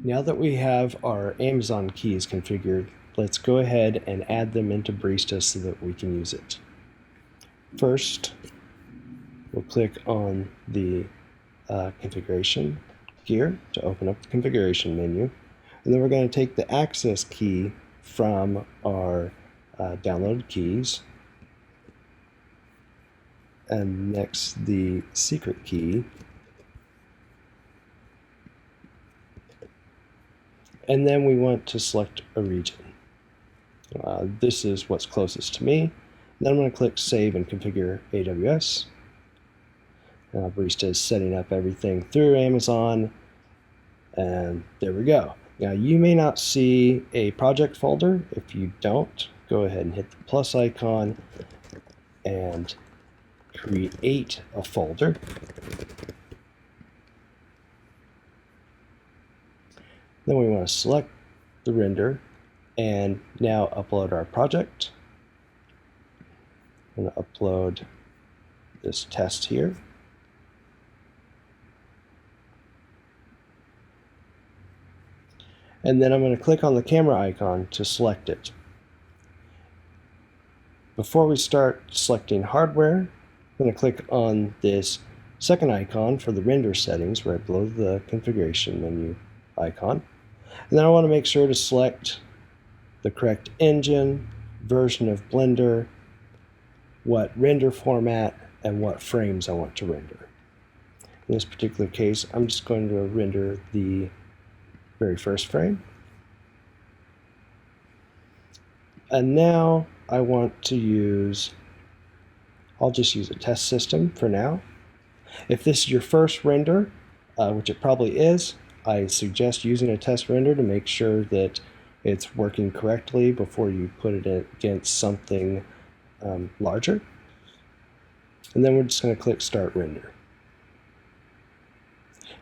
Now that we have our Amazon keys configured, let's go ahead and add them into Barista so that we can use it. First, we'll click on the configuration gear to open up the configuration menu, and then we're going to take the access key from our downloaded keys, and next the secret key, and then we want to select a region. This is what's closest to me. Then I'm going to click Save and Configure AWS. Barista is setting up everything through Amazon, and there we go. Now you may not see a project folder. If you don't, go ahead and hit the plus icon and create a folder. Then we want to select the render and now upload our project. I'm going to upload this test here. And then I'm going to click on the camera icon to select it. Before we start selecting hardware, I'm going to click on this second icon for the render settings right below the configuration menu icon. And then I want to make sure to select the correct engine, version of Blender, what render format, and what frames I want to render. In this particular case, I'm just going to render the very first frame. And now I want to I'll just use a test system for now. If this is your first render, which it probably is, I suggest using a test render to make sure that it's working correctly before you put it against something larger. And then we're just going to click Start Render.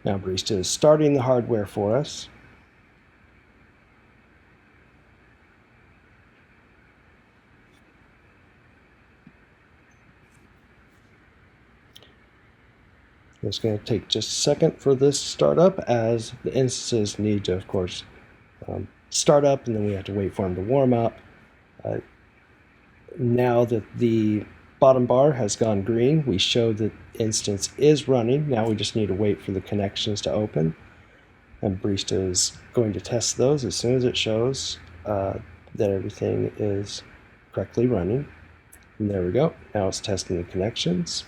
Now Barista is starting the hardware for us. It's going to take just a second for this to start up, as the instances need to, of course, start up, and then we have to wait for them to warm up. Now that the bottom bar has gone green, we show that the instance is running. Now we just need to wait for the connections to open. And Barista is going to test those as soon as it shows that everything is correctly running. And there we go. Now it's testing the connections.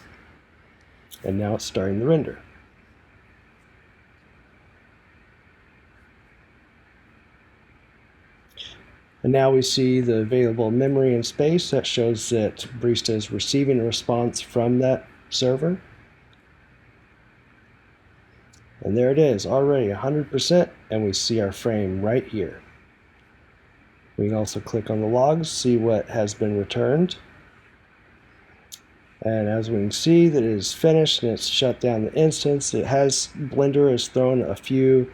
And now it's starting the render. And now we see the available memory and space. That shows that Barista is receiving a response from that server. And there it is, already 100%, and we see our frame right here. We can also click on the logs, see what has been returned. And as we can see, that it is finished and it's shut down the instance. Blender has thrown a few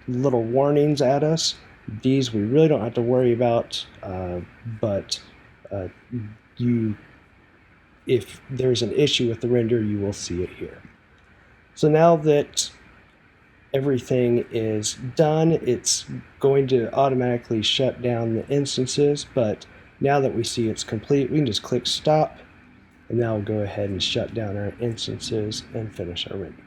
little warnings at us. These we really don't have to worry about, but if there's an issue with the render, you will see it here. So now that everything is done, it's going to automatically shut down the instances, but now that we see it's complete, we can just click stop, and now we'll go ahead and shut down our instances and finish our render.